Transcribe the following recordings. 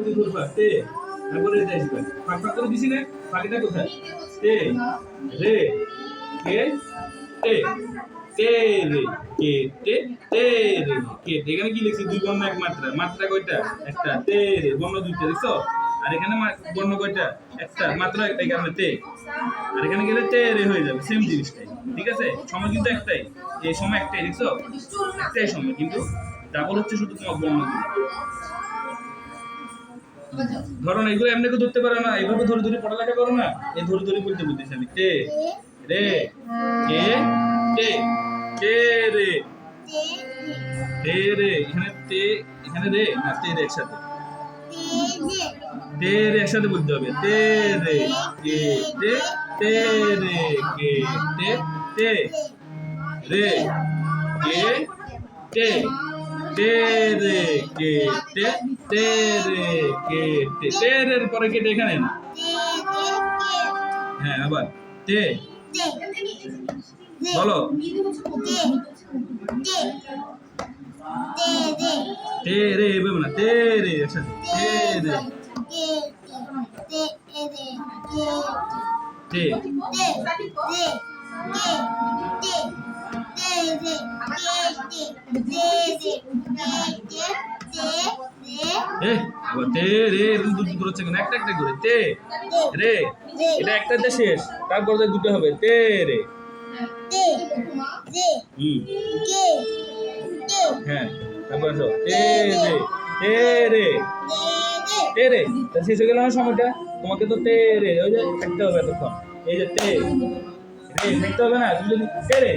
তুই ধরবা তে তারপরে এটা আসবে ফাঁক ফাঁক করে দিছি না ফাঁকিটা কোথায় তে রে কে তে তে রে কে তে তে রে কে এখানে কি লিখছি দুই বর্ণ এক মাত্রা মাত্রা কয়টা একটা তে রে বর্ণ দুইটা দেখছো আর এখানে বর্ণ কয়টা একটা মাত্রা একটাই কারণে তে আর এখানে গেলে তে রে হয়ে যাবে সেম জিনিসটাই ঠিক আছে সময় কিন্তু একটাই এই সময় একটাই দেখছো একটাই সময় কিন্তু ডাবল হচ্ছে শুধু তোমার বর্ণগুলো ধরো না এগুলো এমনি ধরতে পারো না এইভাবে ধরে ধরে পড়ালেখা করো না এই ধরে ধরে বলতে বলতেছি আমি তে রে কে তে কে রে তে রে এখানে রে না তে রে একসাথে তে রে একসাথে বলতে হবে তে রে কে তে তে রে কে তে তে রে কে তে তে রে কে তে তে রে কে তে তে রের পরে কেটে এখানে না হ্যাঁ আবার তে বলো তে রে এভাবে না তে রে একসাথে তে রে তে আবার তে রে এরকম দুটো হচ্ছে কেন একটা একটা করে তে রে এটা একটাতে শেষ তারপর দুটো হবে তে রে হ্যাঁ তারপর তে রে তে রে তে রে তা শেষ হয়ে গেল না সময়টা তোমাকে তো তে রে ওই যে থাকতে হবে এতক্ষণ এই যে তে রে থাকতে হবে না তুমি যদি তে রে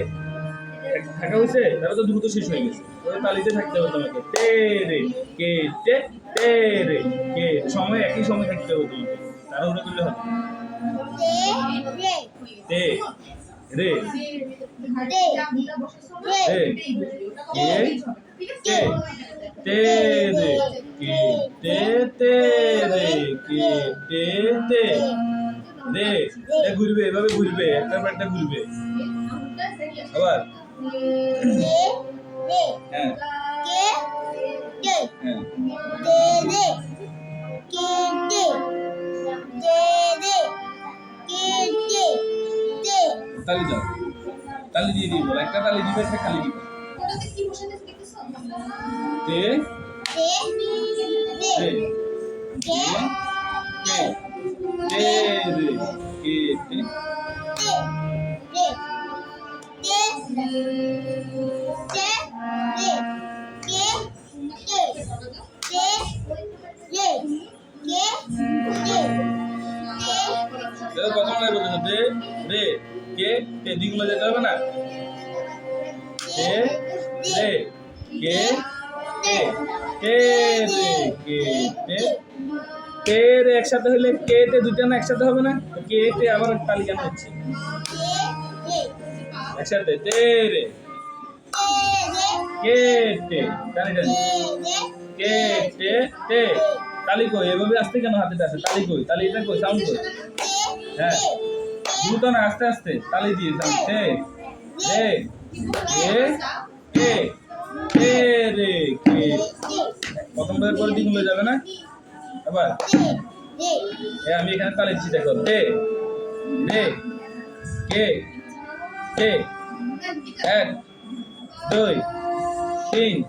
থাকা হয়েছে তাহলে তো দ্রুত শেষ হয়ে গেছে ওই তালিতে থাকতে হবে তোমাকে তে রে কে তে রে কে সময় একই সময় থাকতে হবে তোমাকে তার ওটা করলে হবে তে রে কে তে রে কে তে রে কে তে রে ঘুরবে এভাবে ঘুরবে একটা পর একটা ঘুরবে আবার হ্যাঁ তালি দাও তালি দিয়ে দিব একটা তালি দিবে একটা খালি দিবে তে তে কে তে রে কে তে রে কে তে দ্বিগুণ যেতে হবে না তে রে কে তে তে রে কে তে তে রে একসাথে হলে কে তে দুটো না একসাথে হবে না কে তে আবার তালি কেন হচ্ছে একসাথে তে রে কে তে তালি জানি কে তে তে তালি কই এভাবে আসতে কেন হাতে আসে তালি কই তালি এটা কই সাউন্ড কই হ্যাঁ দ্রুত না আস্তে আস্তে তালি দিয়ে সাউন্ড তে রে কে কে রে কে প্রথম বার পরে দ্বিগুণ হয়ে যাবে না আবার আমি এখানে তালি দিচ্ছি দেখো তে রে কে কে 1 2 3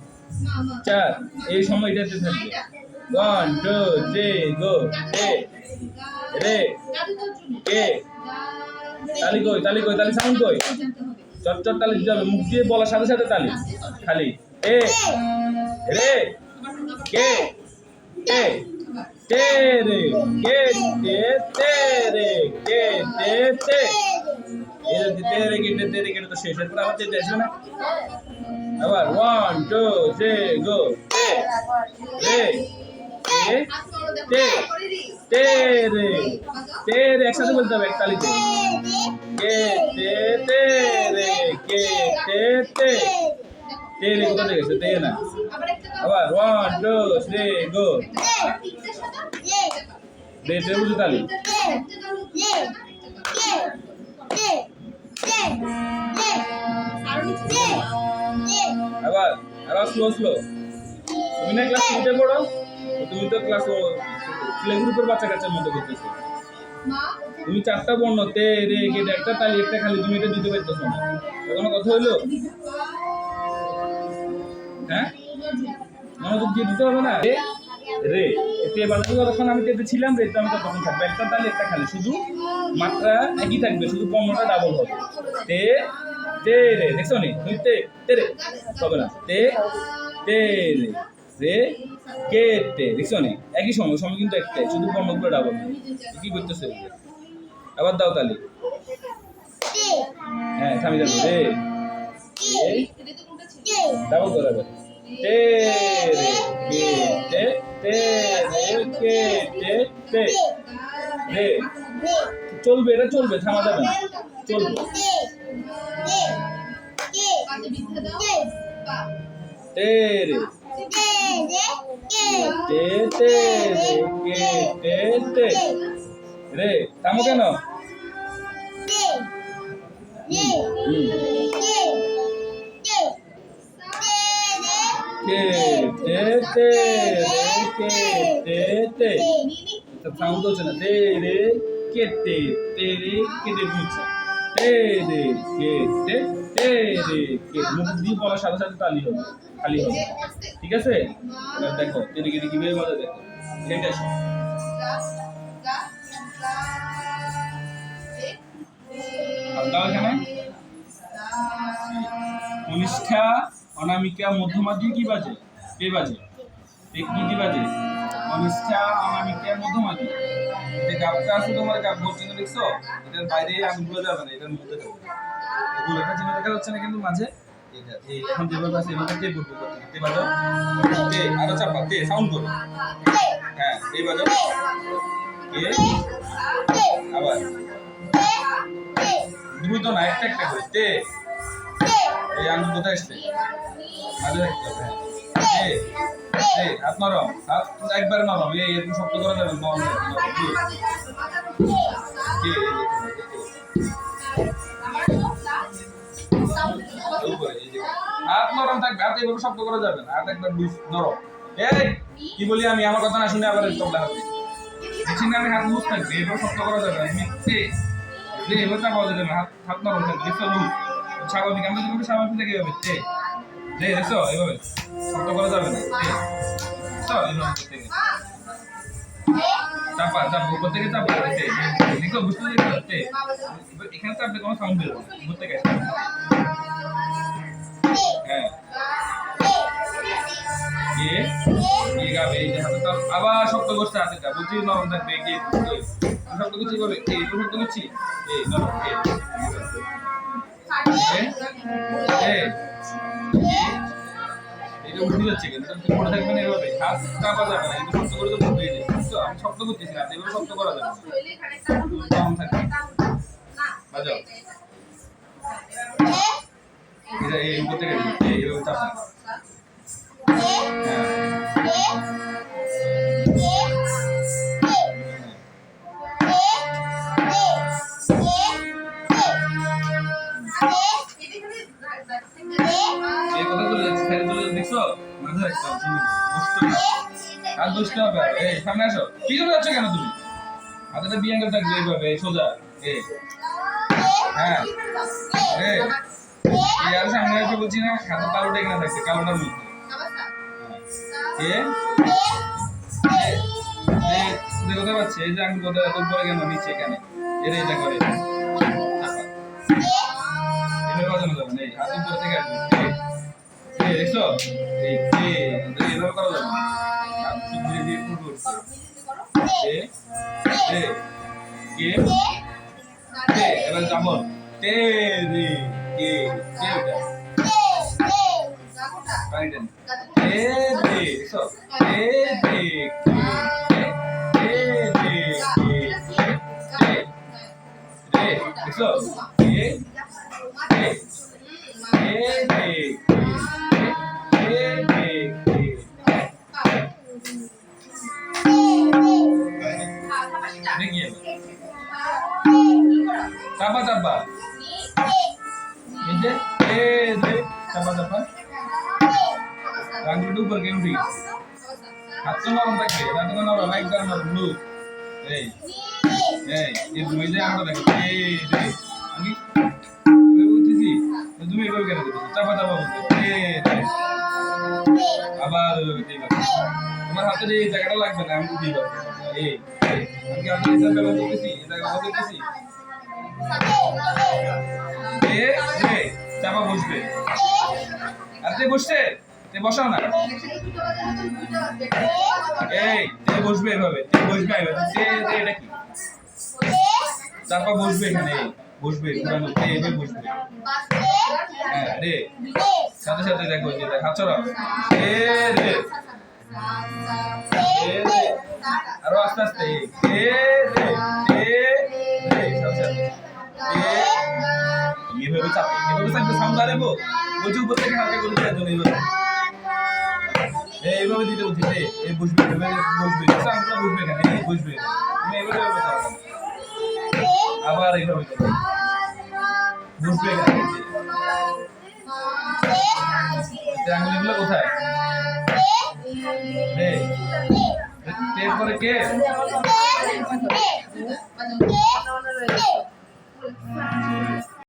4 এই সময়টাতে থাকবে 1 2 3 গো তে রে কে তালি কই তালি সাউন্ড কই চট তালি দিতে হবে মুখ দিয়ে বলার সাথে সাথে তালি খালি এ রে কে তে তে রে কে তে রে কে তে এই যে তে রে কে তো শেষ এরপর আবার তে আসবে না আবার 1 2 3 গো তে রে কে তে রে একসাথে বলতে হবে এক তালিতে কে তে রে কে তে রে কোথা থেকে গেছে তে না আবার 1 2 3 গো রে বুঝো তালি আবার স্লো তুমি না ক্লাস 3 পড়ো তুমি তো ক্লাস প্লে গ্রুপের বাচ্চা কাচ্চার মতো করতেছো। তুমি 4টা বর্ণ তে রে কে একটা তালি একটা খালি তুমি এটা দিতে পারতেছো না। কোনো কথা হইলো? হ্যাঁ, মনোযোগ দিয়ে দিতে হবে না। রে রে তে বাজে যখন আমি তে ছিলাম রে তো আমি তখন থাকবে একটা তালি একটা খালি, শুধু মাত্রা একই থাকবে, শুধু বর্ণটা ডাবল হবে। তে তে রে, দেখছো নি তুমি তে তে রে হবে না, তে তে রে রে কে তে, দেখছো নি একই সময় সময় কিন্তু একটাই, শুধু বর্ণগুলো ডাবল। কি করতেছে? আবার দাও তালি। হ্যাঁ থামি যাবে রে ডাবল করাবে। তে রে কে তে তে রে কে তে তে রে, চলবে এটা চলবে, থামা যাবে না, চলবে। তে রে তে তে রে কে তে তে রে, থামো কেন? কে তে তে রে কে তে তে, সাউন্ড হচ্ছে না। তে রে কে তে তে রে কে তে বুঝছে। তে রে কে তে তে রে কে, মুখ দিয়ে বলার সাথে সাথে তালি হবে, খালি হবে। ঠিক আছে, এবার দেখো তে রে কে তে কিভাবে মজা দেখো। এটা আসো দাও এখানে। কনিষ্ঠা অনামিকা মধ্যমা দিয়ে কি বাজে? কে বাজে? কি দিয়ে বাজে? কনিষ্ঠা অনামিকা মধ্যমা দিয়ে। যে গাবটা আছে তোমার গাব চিহ্ন দেখছো, এটার বাইরে আঙুলগুলো যাবে না, এটার মধ্যে যাবে। এগুলো একটা চিহ্ন দেখা যাচ্ছে না কিন্তু মাঝে, এটা এই এখন যেভাবে আছে এভাবে তে বলবো করতে। তে বাজো, তে আরো চাপা, তে সাউন্ড করো। হ্যাঁ এই বাজো, কে আবার দ্রুত না, একটা একটা করে। তে এই আঙুল কোথায় আসছে? মাঝে রাখতে হবে। হ্যাঁ তে হাত নরম, হাত একবারে নরম, এই এরকম শক্ত করা যাবে নরম। কে হাত নরম থাকবে, হাত এইভাবে শক্ত করা যাবে না, হাত একবার লুজ নরম। এই কি বলি আমি, আমার কথা না শুনে আবার তবলা হাতে দেখছি না, আমি হাত লুজ থাকবে, এইভাবে শক্ত করা যাবে না। এবার চাপা যাবে না, হাত নরম থাকবে, দেখছো লুজ স্বাভাবিক। আমরা যেভাবে স্বাভাবিক থেকে যাবে তে রে, দেখছো এইভাবে শক্ত করা যাবে না। দেখছো এইভাবে থেকে চাপা চাপা উপর থেকে চাপা তে, দেখো বুঝতে দেখছো তে এখানে চাপলে কোনো সাউন্ড বের হবে উপর থেকে আসবে। হ্যাঁ কে কে গাবে, এই যে হাতটা আবার শক্ত করছে, হাতটা বুঝি নরম থাকবে। কে শক্ত করছি করবে, কে শক্ত করছি, এই নরম কে এটা উঠে যাচ্ছে কিন্তু তুমি পড়ে থাকবে না এভাবে, হাত চাপা যাবে না, কিন্তু শক্ত করে তো বলতে এই তো আমি শক্ত করতেছি না, এভাবে শক্ত করা যাবে নরম থাকবে। বাজাও এটা এই উপর থেকে এইভাবে চাপা। দেখছো মাঝে রাখতে হাত বসতে হবে। এই সামনে আসো, কি করে যাচ্ছ কেন তুমি? হাতটা দিয়ে আঙ্গুল থাকবে এইভাবে সোজা। হ্যাঁ এই আর সামনে আসো বলছি না, হাতের তালুটা এখানে থাকছে কালোটার মধ্যে। কোথায় পাচ্ছে এই যে আঙ্গুল কোথায় এত উপরে কেন নিচে এখানে, এটা করে এভাবে বাজানো যাবে না, এই হাত উপরে থেকে আসবে। দেখছো এই এভাবে করা যাবে না, হাত ধীরে ধীরে ফুট করছে। এবার যাবো তে রে কে কে ওটা রাইট তে রে, দেখছো তে রে কে রে দেখছো কে রে চাপা চাপা এই যে চাপা চাপা আঙ্গুলটা উপর কেন উঠি হাতটা নরম থাকবে হাতটা নরম একদম নরম লুজ এই এই দুই যে আমরা দেখো এই রে আমি এভাবে উঠেছি তুমি এভাবে কেন করছো চাপা চাপা বলছো রে আবার এভাবে দিবা তোমার হাতে এই জায়গাটা লাগবে না আমি দিবা এই আমি কি আপনার এটা ব্যবহার করতেছি এটা ব্যবহার করতেছি এ রে চাপা বসবে আর তে বসছে তে বসাও না এই তে বসবে এভাবে তে বসবে এভাবে তে এটা কি চাপা বসবে এখানে বসবে পুরানো তে এভাবে বসবে হ্যাঁ রে সাথে সাথে দেখো যে হাত ছড়াও এ রে আরো আস্তে আস্তে এ রে সাথে সাথে এভাবে চাপতে সাউন্ড আরেবো বলছি উপর থেকে হালকা করে দিয়ে দেন এইভাবে দিতে বলছি এই বসবে বসবে সাউন্ডটা বসবে এখানে এই বসবে তুমি এইভাবে বলতে আবার এইভাবে বসবে এখানে আঙ্গুলগুলো কোথায় রে টেপ করে কে